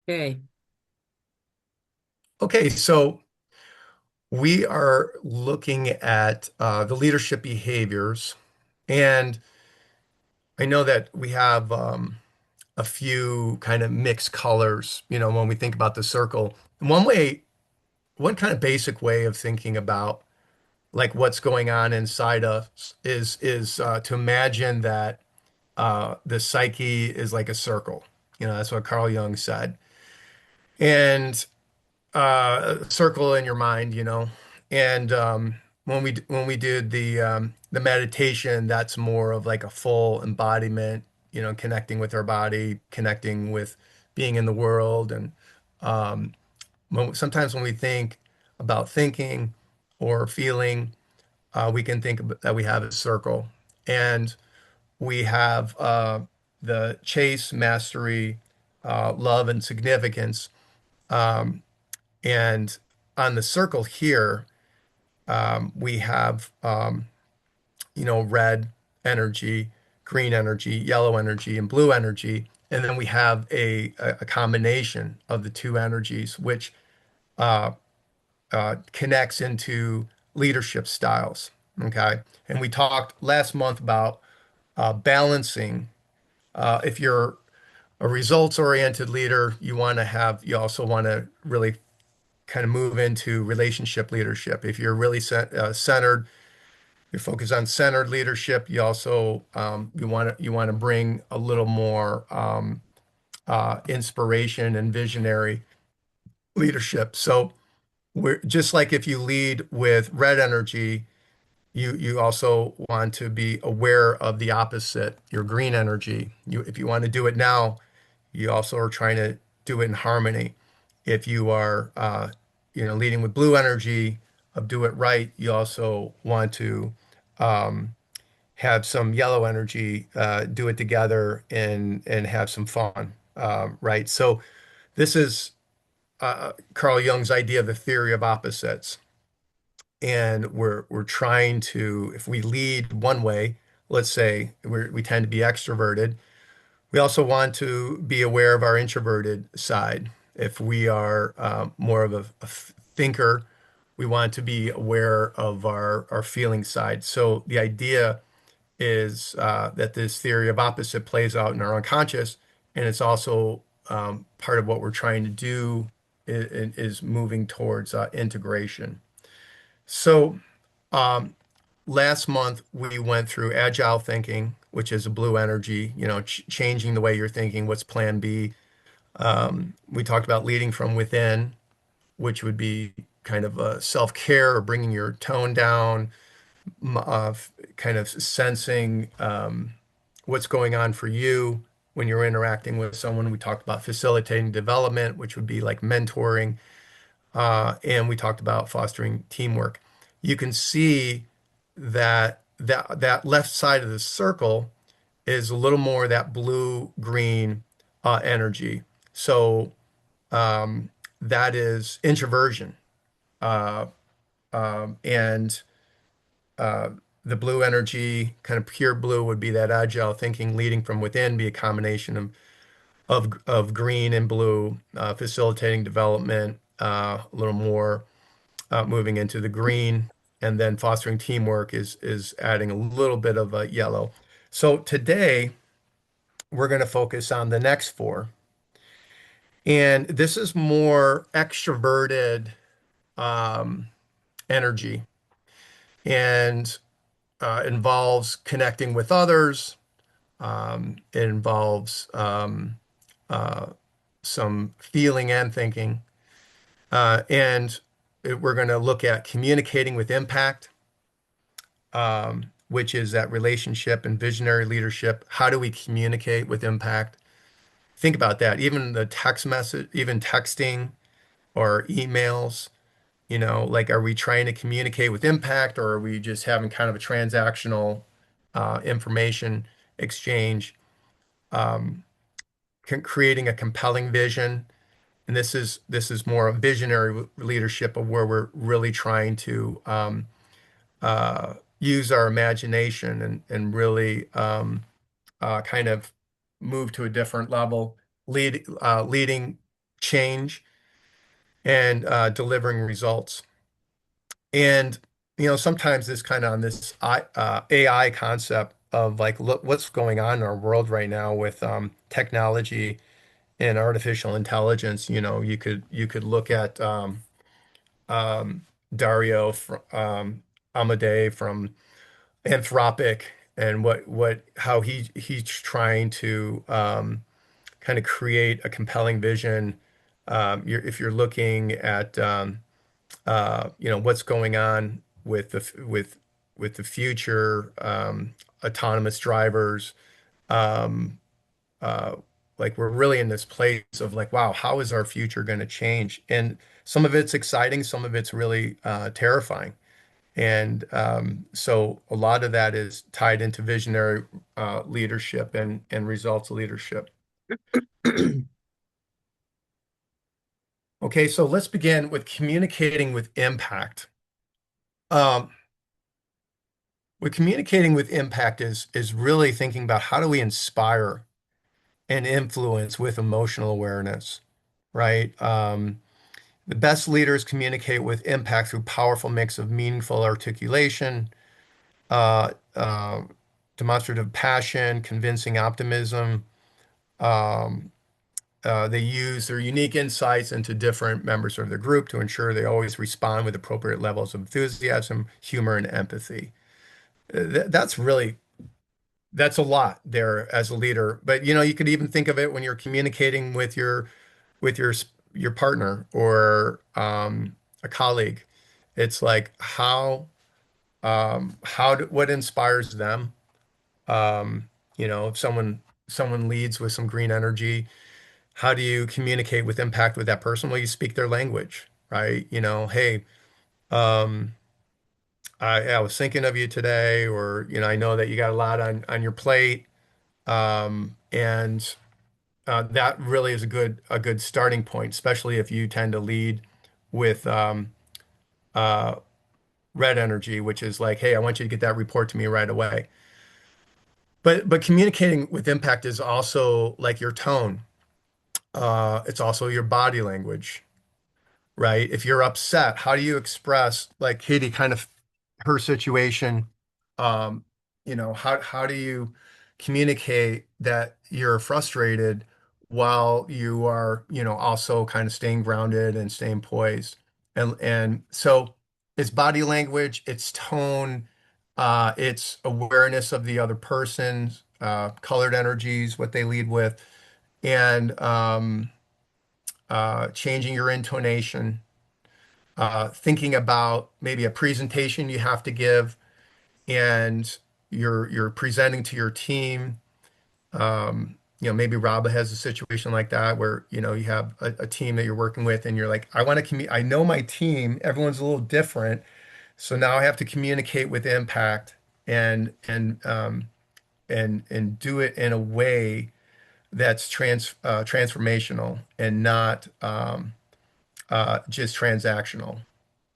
Okay. Okay, so we are looking at the leadership behaviors, and I know that we have a few kind of mixed colors, when we think about the circle. And one kind of basic way of thinking about like what's going on inside us is to imagine that the psyche is like a circle. That's what Carl Jung said. And circle in your mind, And when we did the meditation, that's more of like a full embodiment, connecting with our body, connecting with being in the world. And sometimes when we think about thinking or feeling, we can that we have a circle, and we have the chase, mastery, love, and significance. And on the circle here, we have, red energy, green energy, yellow energy, and blue energy. And then we have a combination of the two energies, which uh, connects into leadership styles. Okay. And we talked last month about balancing. If you're a results-oriented leader, you also want to really kind of move into relationship leadership. If you're really centered, you're focused on centered leadership. You also you want to bring a little more inspiration and visionary leadership. So we're just like if you lead with red energy, you also want to be aware of the opposite, your green energy. If you want to do it now, you also are trying to do it in harmony. If you are, leading with blue energy of do it right, you also want to have some yellow energy, do it together and have some fun, right? So this is Carl Jung's idea of the theory of opposites, and we're trying to, if we lead one way, let's say we tend to be extroverted. We also want to be aware of our introverted side. If we are more of a thinker, we want to be aware of our feeling side. So the idea is that this theory of opposite plays out in our unconscious, and it's also part of what we're trying to do is moving towards integration. So last month we went through agile thinking, which is a blue energy, changing the way you're thinking. What's plan B? We talked about leading from within, which would be kind of self-care or bringing your tone down, kind of sensing what's going on for you when you're interacting with someone. We talked about facilitating development, which would be like mentoring, and we talked about fostering teamwork. You can see that left side of the circle is a little more of that blue-green energy. So that is introversion. Uh, and the blue energy, kind of pure blue, would be that agile thinking, leading from within, be a combination of green and blue, facilitating development, a little more moving into the green, and then fostering teamwork is adding a little bit of a yellow. So today we're going to focus on the next four, and this is more extroverted um, energy and involves connecting with others. It involves uh, some feeling and thinking, we're going to look at communicating with impact, which is that relationship and visionary leadership. How do we communicate with impact? Think about that. Even the text message, even texting or emails, like are we trying to communicate with impact, or are we just having kind of a transactional information exchange, creating a compelling vision? And this is more a visionary leadership of where we're really trying to use our imagination and really kind of move to a different level, leading. change, and delivering results. And sometimes this kind of on this AI concept of like, look what's going on in our world right now with technology and artificial intelligence. You could look at um, Dario Amodei from Anthropic, and what how he's trying to kind of create a compelling vision. If you're looking at what's going on with the future, autonomous drivers, um, uh, like we're really in this place of like, wow, how is our future going to change? And some of it's exciting, some of it's really terrifying. And so a lot of that is tied into visionary leadership and results leadership. Okay, so let's begin with communicating with impact. Um, What communicating with impact is really thinking about how do we inspire and influence with emotional awareness, right? The best leaders communicate with impact through powerful mix of meaningful articulation, uh, uh, demonstrative passion, convincing optimism. Um, they use their unique insights into different members of the group to ensure they always respond with appropriate levels of enthusiasm, humor, and empathy. That's really That's a lot there as a leader. But you could even think of it when you're communicating with your partner or a colleague. It's like what inspires them. If someone leads with some green energy, how do you communicate with impact with that person? Well, you speak their language, right? Hey, um, I was thinking of you today, or I know that you got a lot on your plate, and that really is a good starting point, especially if you tend to lead with uh, red energy, which is like, hey, I want you to get that report to me right away. But communicating with impact is also like your tone. It's also your body language, right? If you're upset, how do you express like Katie kind of her situation? Um, how do you communicate that you're frustrated while you are, also kind of staying grounded and staying poised? And so it's body language, it's tone, it's awareness of the other person's colored energies, what they lead with, and changing your intonation, thinking about maybe a presentation you have to give and you're presenting to your team. Maybe Rob has a situation like that where, you have a team that you're working with and you're like, I want to communicate. I know my team, everyone's a little different. So now I have to communicate with impact and do it in a way that's transformational and not just transactional,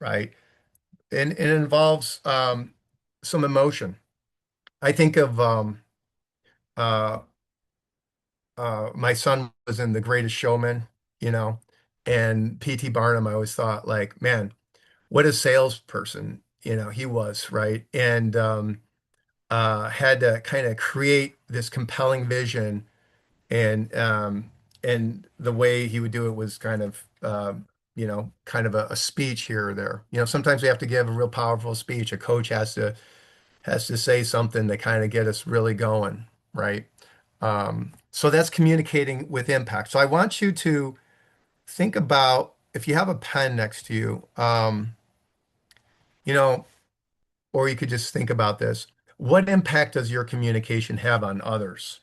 right? And it involves some emotion. I think of uh, my son was in The Greatest Showman, you know, and P.T. Barnum. I always thought, like, man, what a salesperson, he was, right? And had to kind of create this compelling vision, and the way he would do it was kind of kind of a speech here or there. Sometimes we have to give a real powerful speech. A coach has to say something to kind of get us really going, right? So that's communicating with impact. So I want you to think about if you have a pen next to you, you know, or you could just think about this. What impact does your communication have on others?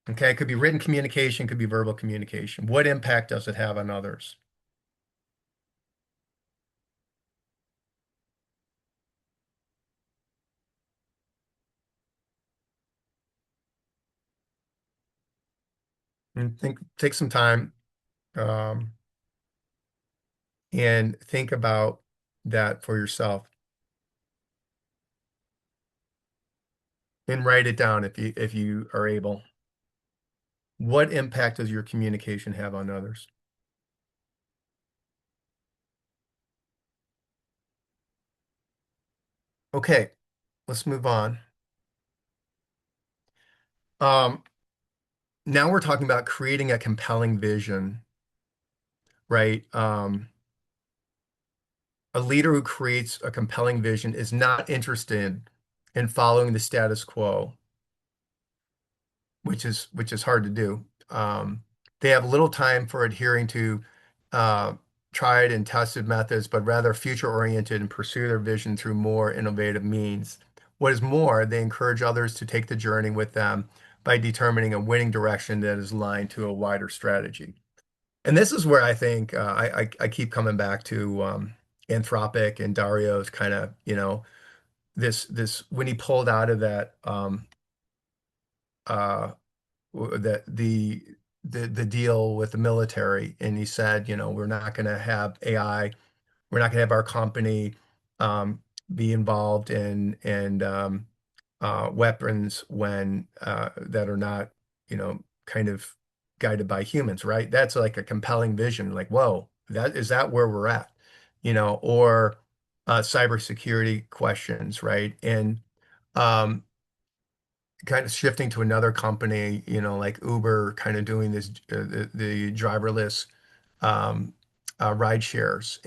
Okay, it could be written communication, could be verbal communication. What impact does it have on others? And take some time, um, and think about that for yourself and write it down if you are able. What impact does your communication have on others? Okay, let's move on. Um, Now we're talking about creating a compelling vision, right? A leader who creates a compelling vision is not interested in following the status quo, which is hard to do. They have little time for adhering to uh, tried and tested methods, but rather future-oriented and pursue their vision through more innovative means. What is more, they encourage others to take the journey with them by determining a winning direction that is aligned to a wider strategy. And this is where I think I keep coming back to Anthropic and Dario's kind of, this when he pulled out of that uh, that the deal with the military, and he said, we're not going to have AI, we're not going to have our company um, be involved in weapons when that are not, kind of guided by humans, right? That's like a compelling vision. Like, whoa, that where we're at, or cybersecurity questions, right? And um, kind of shifting to another company, like Uber, kind of doing this the driverless um, ride shares,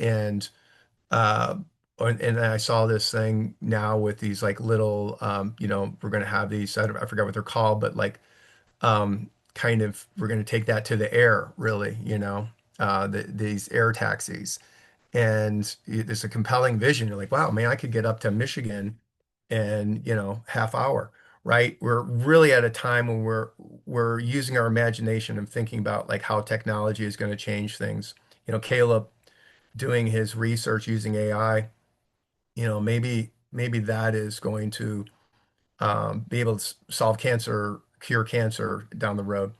uh, and I saw this thing now with these like little, we're going to have these, I forgot what they're called, but like kind of we're going to take that to the air, really, these air taxis. And it's a compelling vision. You're like, wow, man, I could get up to Michigan in, half hour, right? We're really at a time when we're using our imagination and thinking about like how technology is going to change things. Caleb doing his research using AI, maybe that is going to be able to solve cancer, cure cancer down the road.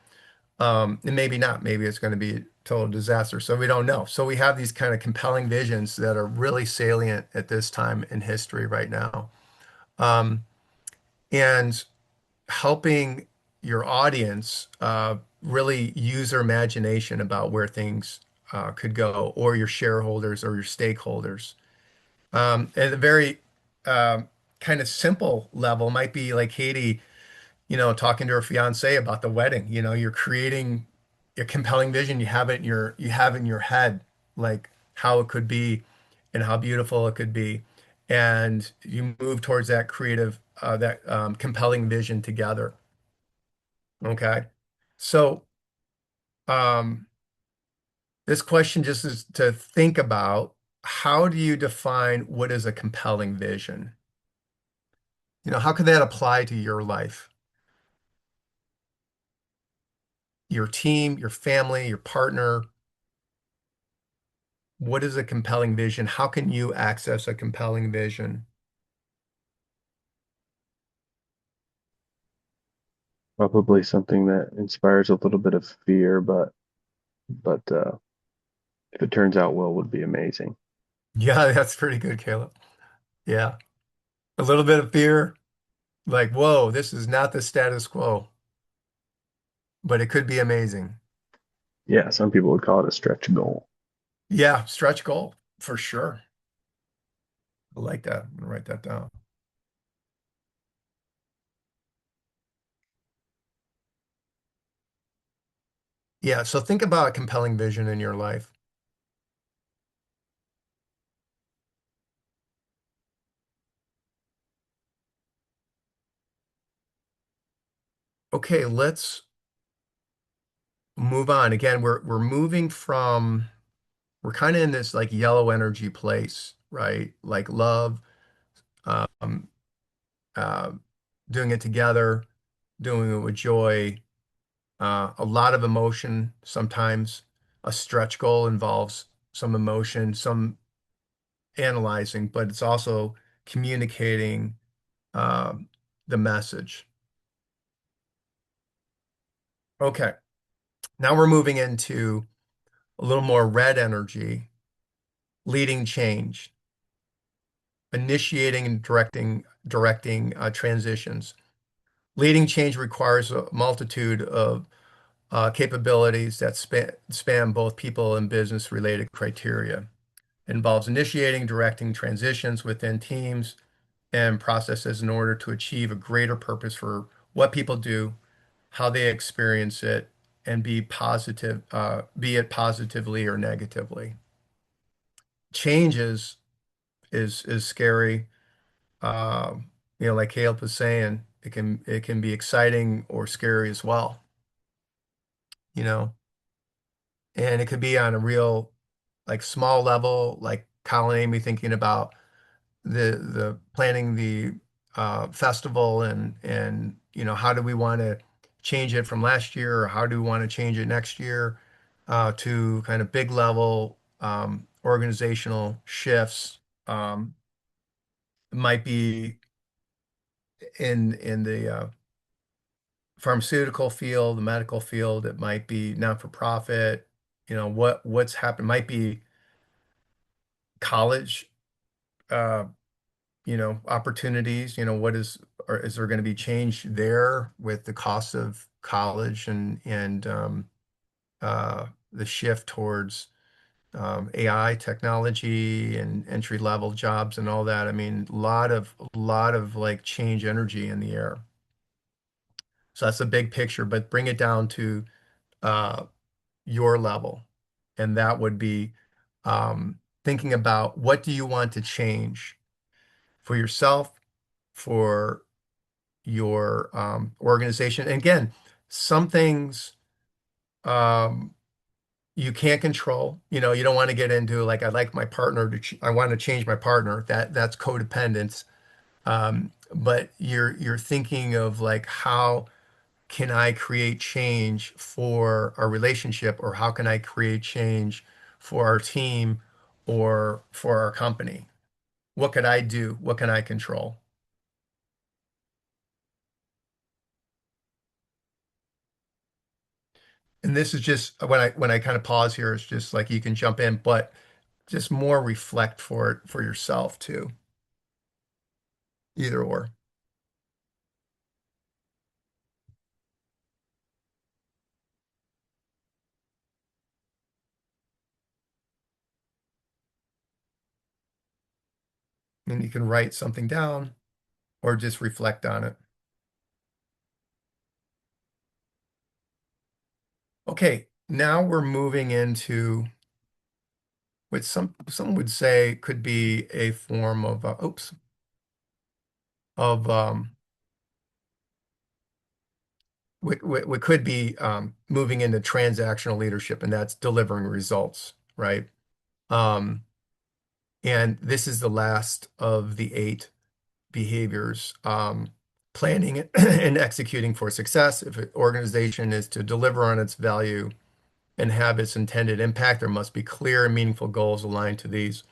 And maybe not. Maybe it's going to be a total disaster. So we don't know. So we have these kind of compelling visions that are really salient at this time in history right now. Um, and helping your audience really use their imagination about where things could go, or your shareholders or your stakeholders. At a very kind of simple level might be like Katie, talking to her fiance about the wedding. You're creating a compelling vision. You have in your head like how it could be and how beautiful it could be, and you move towards that creative, that compelling vision together. Okay, so um, this question just is to think about: how do you define what is a compelling vision? How could that apply to your life, your team, your family, your partner? What is a compelling vision? How can you access a compelling vision? Probably something that inspires a little bit of fear, but if it turns out well, would be amazing. Yeah, that's pretty good, Caleb. Yeah. A little bit of fear, like, whoa, this is not the status quo, but it could be amazing. Yeah, some people would call it a stretch goal. Yeah, stretch goal for sure. I like that. I'm gonna write that down. Yeah, so think about a compelling vision in your life. Okay, let's move on. Again, we're kind of in this like yellow energy place, right? Like love, um, uh, doing it together, doing it with joy, a lot of emotion sometimes. A stretch goal involves some emotion, some analyzing, but it's also communicating um, the message. Okay, now we're moving into a little more red energy, leading change, initiating and directing transitions. Leading change requires a multitude of capabilities that span both people and business related criteria. It involves initiating, directing transitions within teams and processes in order to achieve a greater purpose for what people do, how they experience it, and be positive, be it positively or negatively. Changes is scary. Like Caleb was saying, it can be exciting or scary as well, you know, and it could be on a real like small level, like Colin and Amy thinking about the planning the festival and how do we want to change it from last year or how do we want to change it next year to kind of big level organizational shifts. It might be in the pharmaceutical field, the medical field. It might be not for profit. What's happened might be college. Uh, opportunities, what or is there going to be change there with the cost of college and the shift towards AI technology and entry level jobs and all that. I mean, a lot of like change energy in the air. So that's the big picture, but bring it down to uh, your level, and that would be thinking about what do you want to change for yourself, for your organization. And again, some things um, you can't control. You don't want to get into like I like my partner to I want to change my partner. That's codependence. But you're thinking of like how can I create change for our relationship, or how can I create change for our team or for our company? What could I do? What can I control? And this is just when I kind of pause here, it's just like you can jump in, but just more reflect for it for yourself too. Either or. And you can write something down or just reflect on it. Okay, now we're moving into what some would say could be a form of of what could be moving into transactional leadership, and that's delivering results, right? Um, and this is the last of the eight behaviors. Planning and executing for success. If an organization is to deliver on its value and have its intended impact, there must be clear and meaningful goals aligned to these.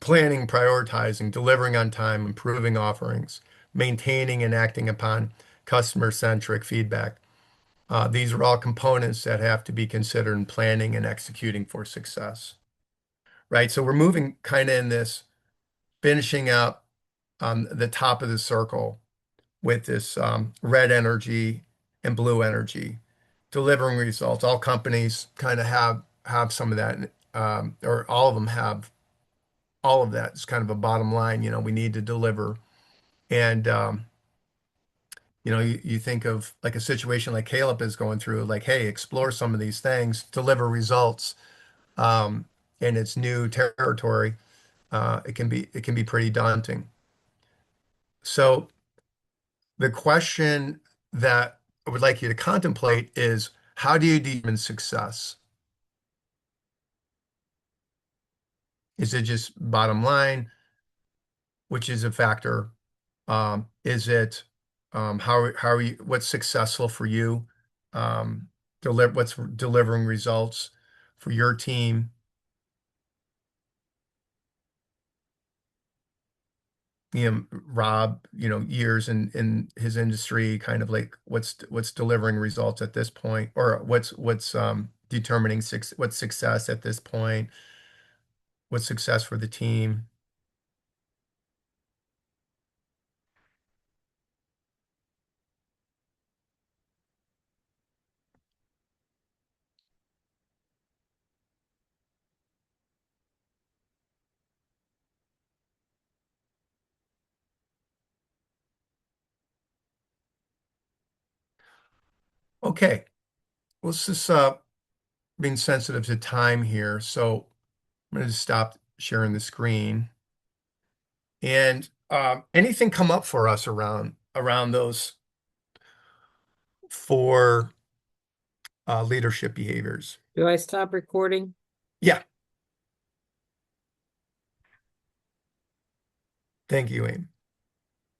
Planning, prioritizing, delivering on time, improving offerings, maintaining and acting upon customer-centric feedback. These are all components that have to be considered in planning and executing for success, right? So we're moving kind of in this, finishing up on the top of the circle with this red energy and blue energy, delivering results. All companies kind of have some of that, or all of them have all of that. It's kind of a bottom line. We need to deliver. And you think of like a situation like Caleb is going through, like, hey, explore some of these things, deliver results, um, and it's new territory. It can be pretty daunting. So the question that I would like you to contemplate is how do you determine success? Is it just bottom line, which is a factor? Is it how are you what's successful for you? What's delivering results for your team? Rob, years in his industry, kind of like what's delivering results at this point, or what's determining what's success at this point, what's success for the team. Okay, let's just being sensitive to time here. So I'm going to stop sharing the screen. And anything come up for us around those four leadership behaviors? Do I stop recording? Yeah, thank you, Amy.